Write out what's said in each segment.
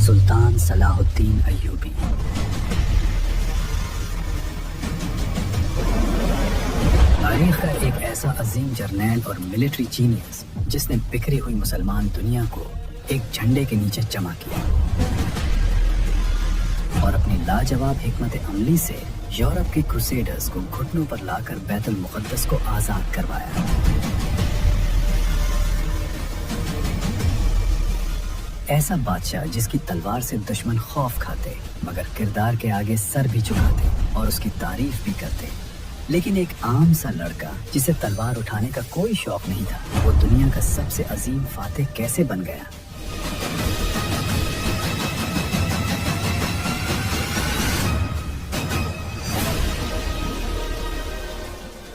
سلطان صلاح الدین ایوبی۔ تاریخ کا ایک ایسا عظیم جرنیل اور ملٹری جینیس جس نے بکھری ہوئی مسلمان دنیا کو ایک جھنڈے کے نیچے جمع کیا اور اپنی لاجواب حکمت عملی سے یورپ کے کروسیڈرز کو گھٹنوں پر لا کر بیت المقدس کو آزاد کروایا۔ ایسا بادشاہ جس کی تلوار سے دشمن خوف کھاتے مگر کردار کے آگے سر بھی جھکاتے اور اس کی تعریف بھی کرتے، لیکن ایک عام سا لڑکا جسے تلوار اٹھانے کا کوئی شوق نہیں تھا، وہ دنیا کا سب سے عظیم فاتح کیسے بن گیا؟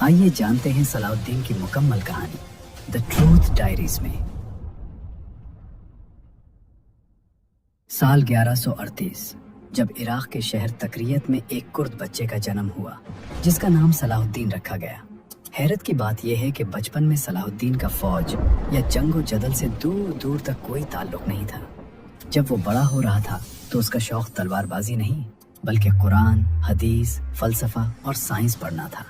آئیے جانتے ہیں صلاح الدین کی مکمل کہانی دی ٹروتھ ڈائریز میں۔ سال 1138 جب عراق کے شہر تکریت میں ایک کرد بچے کا جنم ہوا جس کا نام صلاح الدین رکھا گیا۔ حیرت کی بات یہ ہے کہ بچپن میں صلاح الدین کا فوج یا جنگ و جدل سے دور دور تک کوئی تعلق نہیں تھا۔ جب وہ بڑا ہو رہا تھا تو اس کا شوق تلوار بازی نہیں بلکہ قرآن، حدیث، فلسفہ اور سائنس پڑھنا تھا۔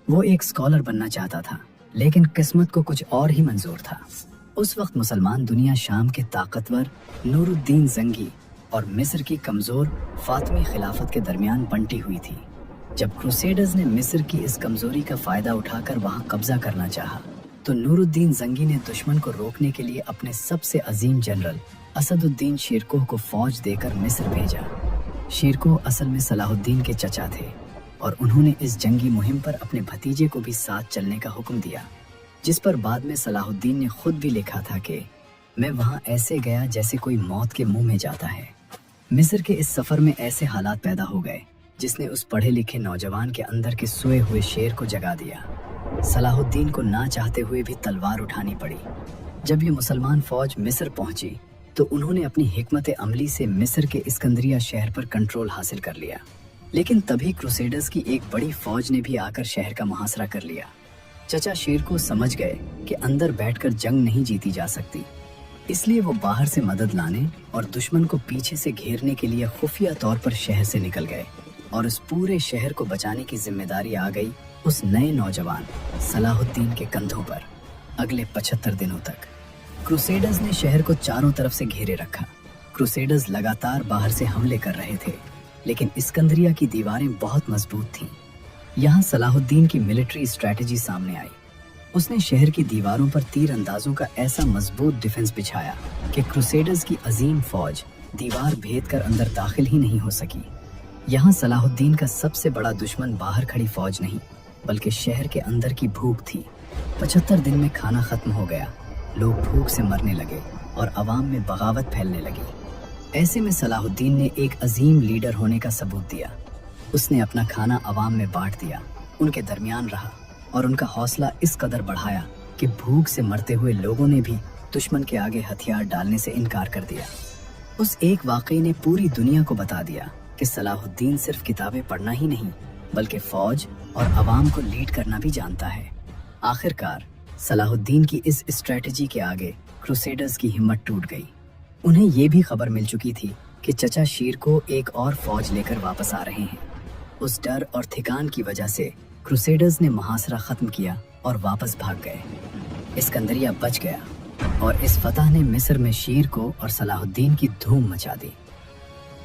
وہ ایک اسکالر بننا چاہتا تھا لیکن قسمت کو کچھ اور ہی منظور تھا۔ اس وقت مسلمان دنیا شام کے طاقتور نور الدین زنگی اور مصر کی کمزور فاطمی خلافت کے درمیان بنٹی ہوئی تھی۔ جب کروسیڈرز نے مصر کی اس کمزوری کا فائدہ اٹھا کر وہاں قبضہ کرنا چاہا تو نور الدین زنگی نے دشمن کو روکنے کے لیے اپنے سب سے عظیم جنرل اسد الدین شیرکوہ کو فوج دے کر مصر بھیجا۔ شیرکوہ اصل میں صلاح الدین کے چچا تھے اور انہوں نے اس جنگی مہم پر اپنے بھتیجے کو بھی ساتھ چلنے کا حکم دیا، جس پر بعد میں صلاح الدین نے خود بھی لکھا تھا کہ میں وہاں ایسے گیا جیسے کوئی موت کے منہ میں جاتا ہے۔ مصر کے اس سفر میں ایسے حالات پیدا ہو گئے جس نے اس پڑھے لکھے نوجوان کے اندر کے سوئے ہوئے شیر کو جگا دیا۔ صلاح الدین کو نہ چاہتے ہوئے بھی تلوار اٹھانی پڑی۔ جب یہ مسلمان فوج مصر پہنچی تو انہوں نے اپنی حکمت عملی سے مصر کے اسکندریہ شہر پر کنٹرول حاصل کر لیا، لیکن تبھی کروسیڈرز کی ایک بڑی فوج نے بھی آ کر شہر کا محاصرہ کر لیا۔ چچا شیر کو سمجھ گئے کہ اندر بیٹھ کر جنگ نہیں جیتی جا سکتی، اس لیے وہ باہر سے مدد لانے اور دشمن کو پیچھے سے گھیرنے کے لیے خفیہ طور پر شہر سے نکل گئے، اور اس پورے شہر کو بچانے کی ذمہ داری آ گئی اس نئے نوجوان صلاح الدین کے کندھوں پر۔ اگلے 75 دنوں تک کروسیڈرز نے شہر کو چاروں طرف سے گھیرے رکھا۔ کروسیڈرز لگاتار باہر سے حملے کر رہے تھے لیکن اسکندریہ کی دیواریں بہت مضبوط تھیں۔ یہاں صلاح الدین کی ملٹری اسٹریٹجی سامنے آئی۔ اس نے شہر کی دیواروں پر تیر اندازوں کا ایسا مضبوط ڈیفنس بچھایا کہ کروسیڈرز کی عظیم فوج دیوار بھید کر اندر داخل ہی نہیں ہو سکی۔ یہاں صلاح الدین کا سب سے بڑا دشمن باہر کھڑی فوج نہیں بلکہ شہر کے اندر کی بھوک تھی۔ 75 دن میں کھانا ختم ہو گیا، لوگ بھوک سے مرنے لگے اور عوام میں بغاوت پھیلنے لگی۔ ایسے میں صلاح الدین نے ایک عظیم لیڈر ہونے کا ثبوت دیا۔ اس نے اپنا کھانا عوام میں بانٹ دیا، ان کے درمیان رہا اور ان کا حوصلہ اس قدر بڑھایا کہ بھوک سے مرتے ہوئے لوگوں نے بھی دشمن کے آگے ہتھیار ڈالنے سے انکار کر دیا۔ اس ایک واقعے نے پوری دنیا کو بتا دیا کہ صلاح الدین صرف کتابیں پڑھنا ہی نہیں بلکہ فوج اور عوام کو لیڈ کرنا بھی جانتا ہے۔ آخر کار صلاح الدین کی اس اسٹریٹجی کے آگے کروسیڈرز کی ہمت ٹوٹ گئی۔ انہیں یہ بھی خبر مل چکی تھی کہ چچا شیر کو ایک اور فوج لے کر واپس آ رہے ہیں۔ اس ڈر اور تھکان کی وجہ سے کروسیڈرز نے محاصرہ ختم کیا اور واپس بھاگ گئے۔ اسکندریہ بچ گیا اور اس فتح نے مصر میں شیر کو اور صلاح الدین کی دھوم مچا دی۔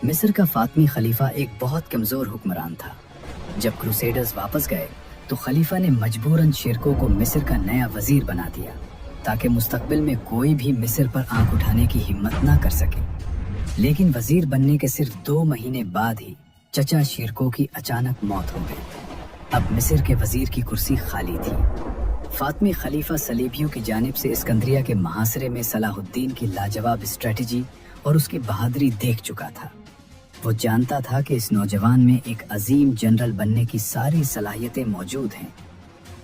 مصر کا فاطمی خلیفہ ایک بہت کمزور حکمران تھا۔ جب کروسیڈرز واپس گئے تو خلیفہ نے مجبوراً شیرکو کو مصر کا نیا وزیر بنا دیا تاکہ مستقبل میں کوئی بھی مصر پر آنکھ اٹھانے کی ہمت نہ کر سکے۔ لیکن وزیر بننے کے صرف 2 مہینے بعد ہی چچا شیرکو کی اچانک موت ہو گئی۔ اب مصر کے وزیر کی کرسی خالی تھی۔ فاطمی خلیفہ صلیبیوں کی جانب سے اسکندریہ کے محاصرے میں صلاح الدین کی لاجواب اسٹریٹجی اور اس کی بہادری دیکھ چکا تھا۔ وہ جانتا تھا کہ اس نوجوان میں ایک عظیم جنرل بننے کی ساری صلاحیتیں موجود ہیں۔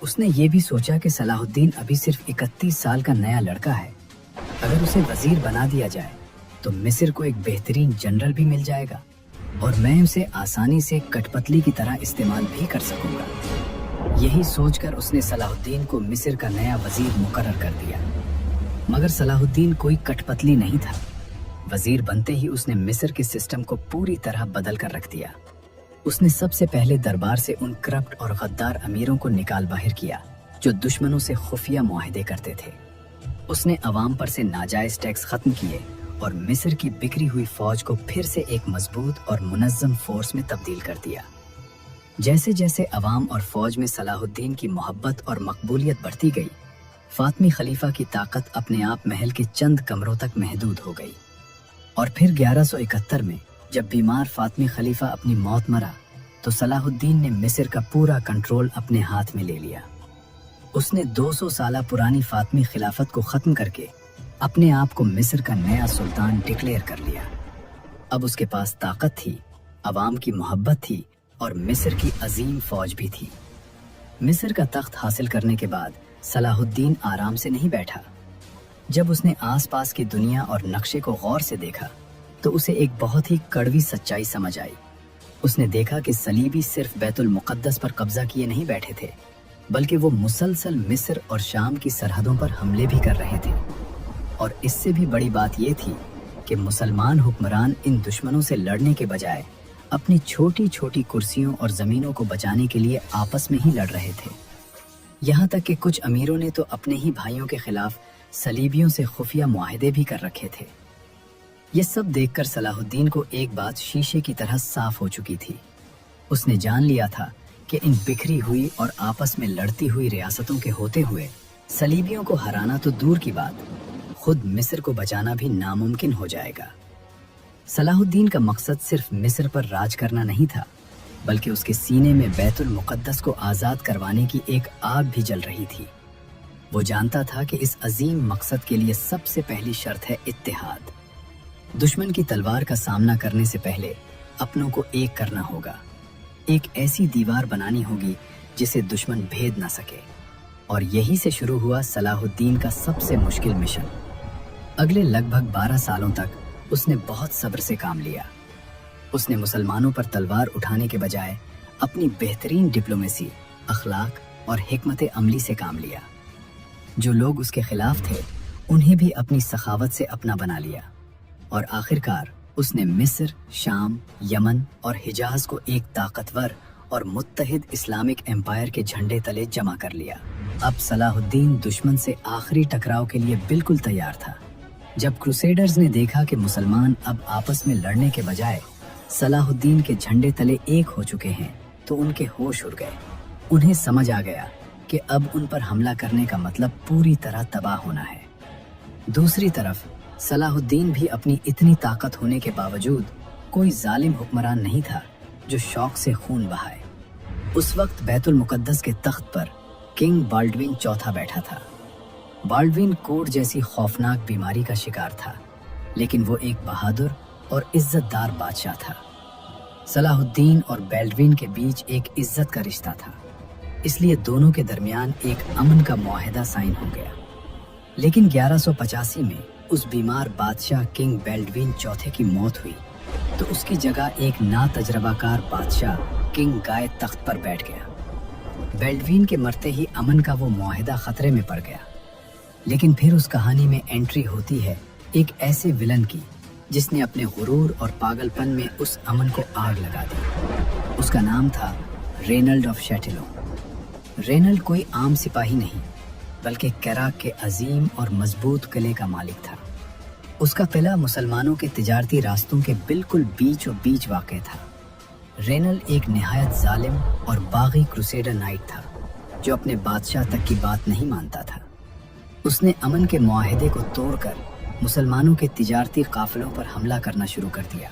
اس نے یہ بھی سوچا کہ صلاح الدین ابھی صرف 31 سال کا نیا لڑکا ہے۔ اگر اسے وزیر بنا دیا جائے تو مصر کو ایک بہترین جنرل بھی مل جائے گا اور میں اسے آسانی سے کٹ پتلی کی طرح استعمال بھی کر سکوں گا۔ یہی سوچ کر اس نے صلاح الدین کو مصر کا نیا وزیر مقرر کر دیا۔ مگر صلاح الدین کوئی کٹ پتلی نہیں تھا۔ वजीर बनते ही उसने मिस्र के सिस्टम को पूरी तरह बदल कर रख दिया। उसने सबसे पहले दरबार से उन करप्ट और गद्दार अमीरों को निकाल बाहर किया जो दुश्मनों से खुफिया मुआहदे करते थे। उसने अवाम पर से नाजायज टैक्स खत्म किए और मिस्र की बिखरी हुई फौज को फिर से एक मजबूत और मुनज़्ज़म फोर्स में तब्दील कर दिया। जैसे जैसे अवाम और फौज में सलाहुद्दीन की मोहब्बत और मकबूलियत बढ़ती गई, फातमी खलीफा की ताकत अपने आप महल के चंद कमरों तक महदूद हो गई। और फिर 1171 में जब बीमार फातमी खलीफा अपनी मौत मरा तो सलाहुद्दीन ने मिस्र का पूरा कंट्रोल अपने हाथ में ले लिया। उसने 200 साल पुरानी फातमी खिलाफत को ख़त्म करके अपने आप को मिस्र का नया सुल्तान डिक्लेयर कर लिया। अब उसके पास ताकत थी, अवाम की मोहब्बत थी और मिस्र की अजीम फौज भी थी। मिस्र का तख्त हासिल करने के बाद सलाहुद्दीन आराम से नहीं बैठा। जब उसने आसपास की दुनिया और नक्शे को गौर से देखा तो उसे एक बहुत ही कड़वी सच्चाई समझ आई। उसने देखा कि सलीबी सिर्फ बैतुल मुक़द्दस पर कब्जा किए नहीं बैठे थे, बल्कि वो मुसलसल मिस्र और शाम की सरहदों पर हमले भी कर रहे थे। और इससे भी बड़ी बात यह थी कि मुसलमान हुक्मरान इन दुश्मनों से लड़ने के बजाय अपनी छोटी छोटी कुर्सियों और ज़मीनों को बचाने के लिए आपस में ही लड़ रहे थे। यहाँ तक कि कुछ अमीरों ने तो अपने ही भाइयों के खिलाफ सलीबियों से खुफिया मुआहदे भी कर रखे थे। ये सब देखकर सलाहुद्दीन को एक बात शीशे की तरह साफ हो चुकी थी। उसने जान लिया था कि इन बिखरी हुई और आपस में लड़ती हुई रियासतों के होते हुए सलीबियों को हराना तो दूर की बात, खुद मिस्र को बचाना भी नामुमकिन हो जाएगा। सलाहुद्दीन का मकसद सिर्फ मिस्र पर राज करना नहीं था, बल्कि उसके सीने में बैतुल मुक़द्दस को आज़ाद करवाने की एक आग भी जल रही थी। वो जानता था कि इस अजीम मकसद के लिए सबसे पहली शर्त है इत्तेहाद। दुश्मन की तलवार का सामना करने से पहले अपनों को एक करना होगा। एक ऐसी दीवार बनानी होगी जिसे दुश्मन भेद ना सके। और यही से शुरू हुआ सलाहुद्दीन का सबसे मुश्किल मिशन। अगले लगभग 12 सालों तक उसने बहुत सब्र से काम लिया। उसने मुसलमानों पर तलवार उठाने के बजाय अपनी बेहतरीन डिप्लोमेसी, अखलाक और हिकमत अमली से काम लिया। जो लोग उसके खिलाफ थे उन्हें भी अपनी सखावत से अपना बना लिया और आखिरकार उसने मिस्र, शाम, यमन और हिजाज को एक ताकतवर और मुत्तहिद इस्लामिक एम्पायर के झंडे तले जमा कर लिया। अब सलाहुद्दीन दुश्मन से आखिरी टकराव के लिए बिल्कुल तैयार था। जब क्रूसेडर्स ने देखा कि मुसलमान अब आपस में लड़ने के बजाय सलाहुद्दीन के झंडे तले एक हो चुके हैं तो उनके होश उड़ गए। उन्हें समझ आ गया कि अब उन पर हमला करने का मतलब पूरी तरह तबाह होना है। दूसरी तरफ सलाहुद्दीन भी अपनी इतनी ताकत होने के बावजूद कोई जालिम हुक्मरान नहीं था जो शौक से खून बहाए। उस वक्त बैतुल मुक़द्दस के तख्त पर किंग बाल्डविन चौथा बैठा था। बाल्डविन कोढ़ जैसी खौफनाक बीमारी का शिकार था, लेकिन वो एक बहादुर और इज्जतदार बादशाह था। सलाहुद्दीन और बाल्डविन के बीच एक इज्जत का रिश्ता था, इसलिए दोनों के दरमियान एक अमन का मुआहदा साइन हो गया। लेकिन 1185 में उस बीमार बादशाह किंग बाल्डविन चौथे की मौत हुई तो उसकी जगह एक नातजरबाकार बादशाह किंग गाय तख्त पर बैठ गया। बाल्डविन के मरते ही अमन का वो मुआहदा खतरे में पड़ गया। लेकिन फिर उस कहानी में एंट्री होती है एक ऐसे विलन की जिसने अपने गुरूर और पागलपन में उस अमन को आग लगा दी। उसका नाम था रेनल्ड ऑफ शैटिलोन। रेनल्ड कोई आम सिपाही नहीं, बल्कि कैराक के अजीम और मजबूत किले का मालिक था। उसका किला मुसलमानों के तिजारती रास्तों के बिल्कुल बीचों बीच वाक़ था। रेनल्ड एक निहायत जालिम और बागी क्रूसेडर नाइट था जो अपने बादशाह तक की बात नहीं मानता था। उसने अमन के मुआहदे को तोड़कर मुसलमानों के तिजारती काफिलों पर हमला करना शुरू कर दिया,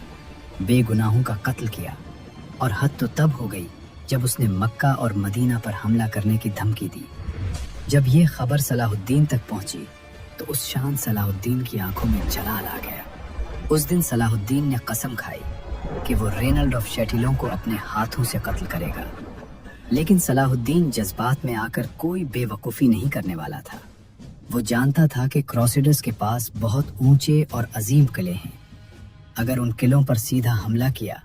बेगुनाहों का कत्ल किया। और हद तो तब हो गई जब उसने मक्का और मदीना पर हमला करने की धमकी दी। जब ये खबर सलाहुद्दीन तक पहुंची तो उस शान सलाहुद्दीन की आंखों में जलाल आ गया। उस दिन सलाहुद्दीन ने कसम खाई कि वो रेनल्ड ऑफ शैटिलों को अपने हाथों से कत्ल करेगा। लेकिन सलाहुद्दीन जज्बात में आकर कोई बेवकूफ़ी नहीं करने वाला था। वो जानता था कि क्रूसेडर्स के पास बहुत ऊंचे और अजीम किले हैं। अगर उन किलों पर सीधा हमला किया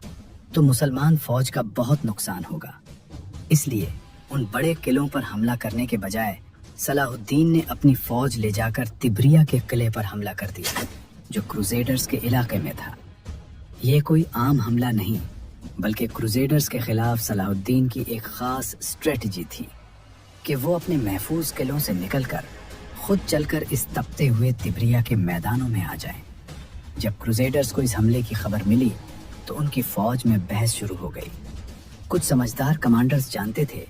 तो मुसलमान फौज का बहुत नुकसान होगा। इसलिए उन बड़े किलों पर हमला करने के बजाय सलाहुद्दीन ने अपनी फौज ले जाकर तिब्रिया के किले पर हमला कर दिया, जो क्रूसेडर्स के इलाके में था। ये कोई आम हमला नहीं, बल्कि क्रूसेडर्स के खिलाफ सलाहुद्दीन की एक खास स्ट्रेटजी थी कि वो अपने महफूज किलों से निकलकर खुद चलकर इस तपते हुए तिब्रिया के मैदानों में आ जाएं। जब क्रूसेडर्स को इस हमले की खबर मिली तो उनकी फौज में बहस शुरू हो गई। कुछ समझदार कमांडर्स जानते थे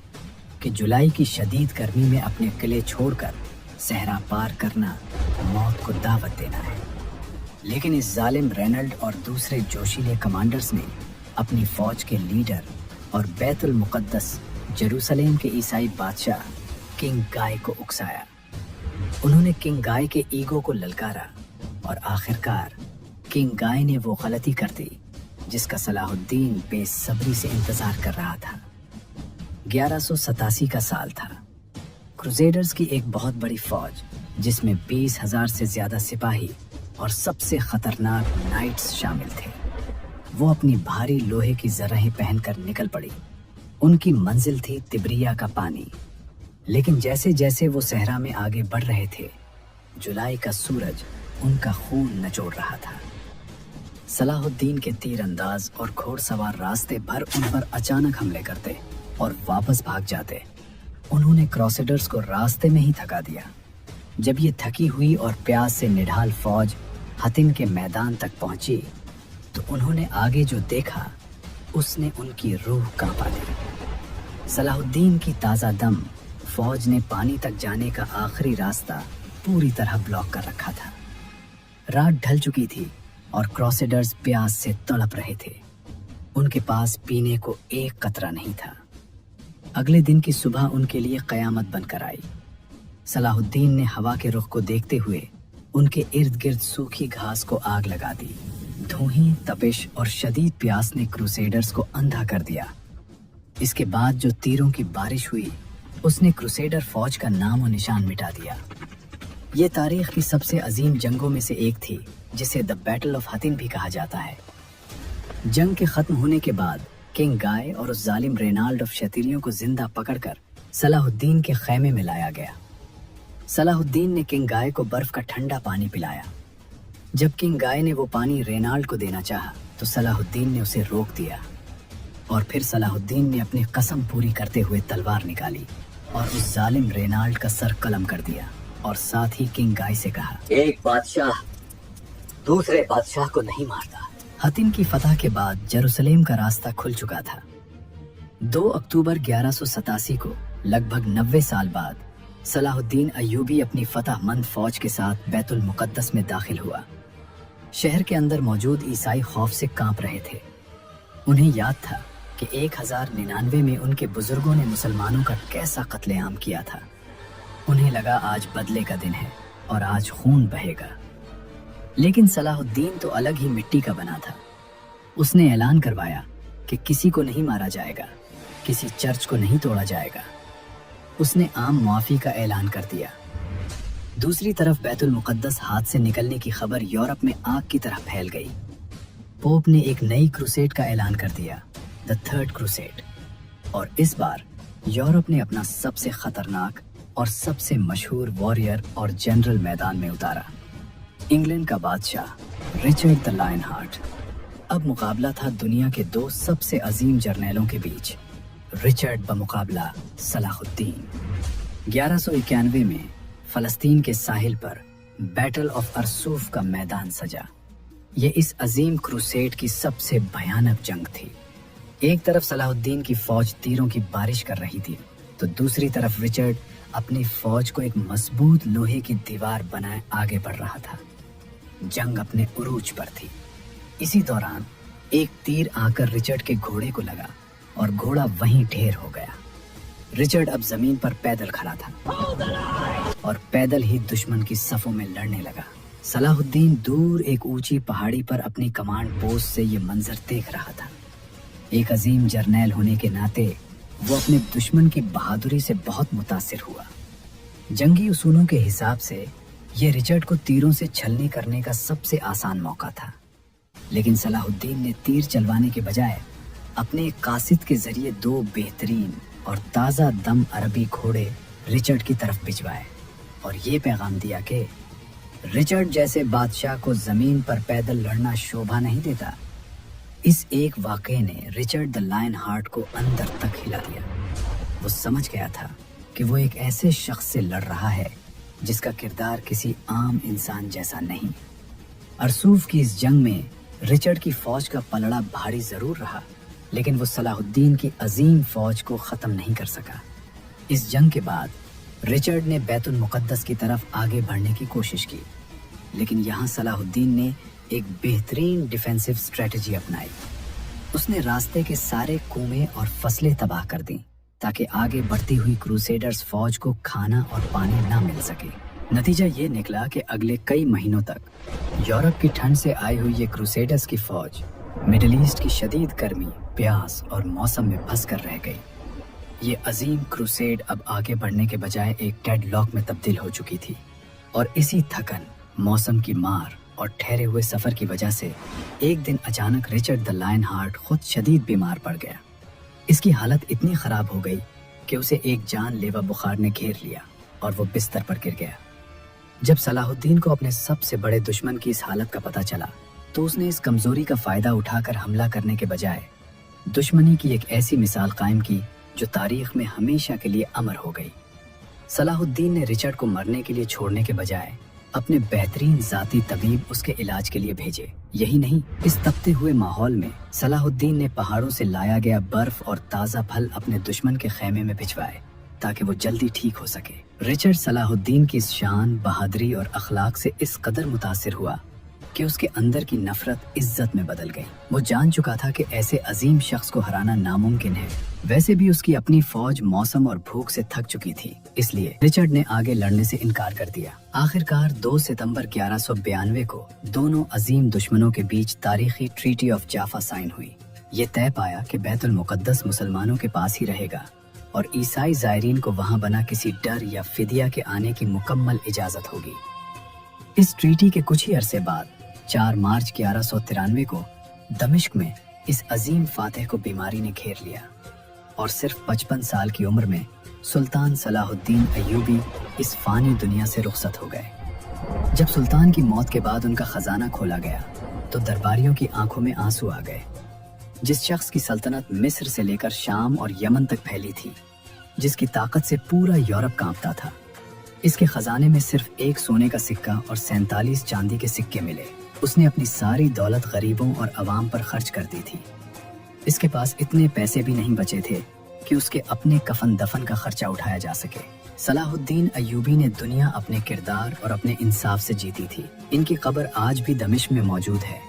कि जुलाई की शदीद गर्मी में अपने किले छोड़कर सहरा पार करना मौत को दावत देना है, लेकिन इस जालिम रेनल्ड और दूसरे जोशीले कमांडर्स ने अपनी फौज के लीडर और बैतुल मुक़द्दस जेरूसलेम के ईसाई बादशाह किंग गाय को उकसाया। उन्होंने किंग गाय के ईगो को ललकारा और आखिरकार किंग गाय ने वो गलती कर दी जिसका सलाहुद्दीन बेसब्री से इंतजार कर रहा था। 1187 का साल था। क्रूसेडर्स की एक बहुत बड़ी फौज जिसमें 20,000 से ज्यादा सिपाही और सबसे खतरनाक नाइट्स शामिल थे, वो अपनी भारी लोहे की जरहें पहनकर निकल पड़ी। उनकी मंजिल थी तिब्रिया का पानी। लेकिन जैसे जैसे वो सहरा में आगे बढ़ रहे थे, जुलाई का सूरज उनका खून नचोड़ रहा था। सलाहुद्दीन के तीरंदाज और घोड़सवार रास्ते भर उन पर अचानक हमले करते और वापस भाग जाते। उन्होंने क्रूसेडर्स को रास्ते में ही थका दिया। जब ये थकी हुई और प्यास से निढाल फौज हतिन के मैदान तक पहुंची तो उन्होंने आगे जो देखा उसने उनकी रूह कांपा दी। सलाहुद्दीन की ताज़ा दम फौज ने पानी तक जाने का आखिरी रास्ता पूरी तरह ब्लॉक कर रखा था। रात ढल चुकी थी और क्रूसेडर्स प्यास से तड़प रहे थे। उनके पास पीने को एक कतरा नहीं था। अगले दिन की सुबह उनके लिए कयामत बनकर आई। सलाहुद्दीन ने हवा के रुख को देखते हुए उनके इर्द गिर्द सूखी घास को आग लगा दी। धुएं, तपिश और शदीद प्यास ने क्रूसेडर्स को अंधा कर दिया। इसके बाद जो तीरों की बारिश हुई उसने क्रूसेडर फौज का नाम और निशान मिटा दिया। ये तारीख की सबसे अजीम जंगों में से एक थी जिसे द बैटल ऑफ हतिन भी कहा जाता है। जंग के खत्म होने के बाद किंग गाय और उस जालिम रेनाल्ड ऑफ क्षत्रियों को जिंदा पकड़कर सलाहुद्दीन के खैमे में लाया गया। सलाहुद्दीन ने किंग गाय को बर्फ का ठंडा पानी पिलाया। जब किंग गाय ने वो पानी रेनाल्ड को देना चाहा तो सलाहुद्दीन ने उसे रोक दिया और फिर सलाहुद्दीन ने अपनी कसम पूरी करते हुए तलवार निकाली और उस जालिम रेनाल्ड का सर कलम कर दिया और साथ ही किंग गाय से कहा, एक बादशाह दूसरे बादशाह को नहीं मारता। हतिन की फतह के बाद जेरूसलेम का रास्ता खुल चुका था। 2 अक्टूबर 1187 को लगभग 90 साल बाद सलाहुद्दीन अय्यूबी अपनी फतहमंद फौज के साथ बैतुल मुक़द्दस में दाखिल हुआ। शहर के अंदर मौजूद ईसाई खौफ से कांप रहे थे। उन्हें याद था कि 1099 में उनके बुजुर्गों ने मुसलमानों का कैसा कत्लेआम किया था। उन्हें लगा आज बदले का दिन है और आज खून बहेगा। लेकिन सलाहुद्दीन तो अलग ही मिट्टी का बना था। उसने ऐलान करवाया कि किसी को नहीं मारा जाएगा, किसी चर्च को नहीं तोड़ा जाएगा। उसने आम मुआफी का ऐलान कर दिया। दूसरी तरफ बैतुल मुक़द्दस हाथ से निकलने की खबर यूरोप में आग की तरह फैल गई। पोप ने एक नई क्रूसेड का ऐलान कर दिया, द थर्ड क्रूसेड, और इस बार यूरोप ने अपना सबसे खतरनाक और सबसे मशहूर वॉरियर और जनरल मैदान में उतारा, इंग्लैंड का बादशाह रिचर्ड द लायन हार्ट। अब मुकाबला था दुनिया के 2 सबसे अजीम जर्नैलों के बीच, रिचर्ड बमुकाबला सलाहुद्दीन। 1191 में फलस्तीन के साहिल पर बैटल ऑफ अरसूफ का मैदान सजा। ये इस अजीम क्रूसेड की सबसे भयानक जंग थी। एक तरफ सलाहुद्दीन की फौज तीरों की बारिश कर रही थी तो दूसरी तरफ रिचर्ड अपनी फौज को एक मजबूत लोहे की दीवार बनाए आगे बढ़ रहा था। जंग अपने उरूज पर थी। इसी दौरान एक तीर आकर रिचर्ड के घोड़े को लगा और घोड़ा वहीं ढेर हो गया। रिचर्ड अब जमीन पर पैदल खड़ा था और पैदल ही दुश्मन की सफों में लड़ने लगा। सलाहुद्दीन दूर एक ऊंची पहाड़ी पर अपनी कमांड पोस्ट से ये मंजर देख रहा था। एक अजीम जर्नैल होने के नाते वो अपने दुश्मन की बहादुरी से बहुत मुतासिर हुआ। जंगी उसूलों के हिसाब से ये रिचर्ड को तीरों से छलनी करने का सबसे आसान मौका था, लेकिन सलाहुद्दीन ने तीर चलवाने के बजाय अपने कासिद के जरिए 2 बेहतरीन और ताज़ा दम अरबी घोड़े रिचर्ड की तरफ भिजवाए और ये पैगाम दिया कि रिचर्ड जैसे बादशाह को जमीन पर पैदल लड़ना शोभा नहीं देता। इस एक वाकये ने रिचर्ड द लायन हार्ट को अंदर तक हिला दिया। वो समझ गया था कि वो एक ऐसे शख्स से लड़ रहा है जिसका किरदार किसी आम इंसान जैसा नहीं। अरसूफ की इस जंग में रिचर्ड की फौज का पलड़ा भारी जरूर रहा, लेकिन वो सलाहुद्दीन की अजीम फौज को खत्म नहीं कर सका। इस जंग के बाद रिचर्ड ने बैतुल मुक़द्दस की तरफ आगे बढ़ने की कोशिश की, लेकिन यहाँ सलाहुद्दीन ने एक बेहतरीन डिफेंसिव स्ट्रेटजी अपनाई। उसने रास्ते के सारे कुएं और फसलें तबाह कर दी ताकि आगे बढ़ती हुई क्रूसेडर्स फौज को खाना और पानी ना मिल सके। नतीजा ये निकला कि अगले कई महीनों तक यूरोप की ठंड से आई हुई ये क्रूसेडर्स की फौज मिडिल ईस्ट की शदीद गर्मी, प्यास और मौसम में फंस कर रह गई। ये अजीम क्रूसेड अब आगे बढ़ने के बजाय एक डेडलॉक में तब्दील हो चुकी थी, और इसी थकन, मौसम की मार और ठहरे हुए सफर की वजह से एक दिन अचानक रिचर्ड द लायन हार्ट खुद शदीद बीमार पड़ गया। इसकी हालत इतनी खराब हो गई कि उसे एक जानलेवा बुखार ने घेर लिया और वो बिस्तर पर गिर गया। जब सलाहुद्दीन को अपने सबसे बड़े दुश्मन की इस हालत का पता चला तो उसने इस कमजोरी का फायदा उठाकर हमला करने के बजाय दुश्मनी की एक ऐसी मिसाल कायम की जो तारीख में हमेशा के लिए अमर हो गई। सलाहुद्दीन ने रिचर्ड को मरने के लिए छोड़ने के बजाय अपने बेहतरीन जाती तबीब उसके इलाज के लिए भेजे। यही नहीं, इस तपते हुए माहौल में सलाहुद्दीन ने पहाड़ों से लाया गया बर्फ और ताज़ा फल अपने दुश्मन के खेमे में भिजवाए ताकि वो जल्दी ठीक हो सके। रिचर्ड सलाहुद्दीन की इस शान, बहादुरी और अखलाक से इस कदर मुतासिर हुआ कि उसके अंदर की नफरत इज्जत में बदल गई। वो जान चुका था कि ऐसे अजीम शख्स को हराना नामुमकिन है। वैसे भी उसकी अपनी फौज मौसम और भूख से थक चुकी थी, इसलिए रिचर्ड ने आगे लड़ने से इनकार कर दिया। आखिरकार 2 सितंबर 1192 को दोनों अजीम दुश्मनों के बीच तारीखी ट्रीटी ऑफ जाफा साइन हुई। ये तय पाया कि बैतुल मुक़द्दस मुसलमानों के पास ही रहेगा और ईसाई ज़ायरीन को वहाँ बना किसी डर या फिदिया के आने की मुकम्मल इजाज़त होगी। इस ट्रीटी के कुछ ही अरसे बाद 4 मार्च 1193 को दमिश्क में इस अजीम फातेह को बीमारी ने घेर लिया और सिर्फ 55 साल की उम्र में सुल्तान सलाहुद्दीन अय्यूबी इस फानी दुनिया से रुखसत हो गए। जब सुल्तान की मौत के बाद उनका खजाना खोला गया तो दरबारियों की आंखों में आंसू आ गए। जिस शख्स की सल्तनत मिस्र से लेकर शाम और यमन तक फैली थी, जिसकी ताकत से पूरा यूरोप कांपता था, इसके खजाने में सिर्फ 1 सोने का सिक्का और 47 चांदी के सिक्के मिले। उसने अपनी सारी दौलत गरीबों और अवाम पर खर्च कर दी थी। इसके पास इतने पैसे भी नहीं बचे थे कि उसके अपने कफन दफन का खर्चा उठाया जा सके। सलाहुद्दीन अय्यूबी ने दुनिया अपने किरदार और अपने इंसाफ से जीती थी। इनकी कब्र आज भी दमिश्क में मौजूद है,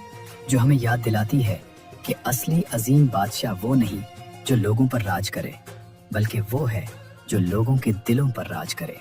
जो हमें याद दिलाती है कि असली अजीम बादशाह वो नहीं जो लोगों पर राज करे, बल्कि वो है जो लोगों के दिलों पर राज करे।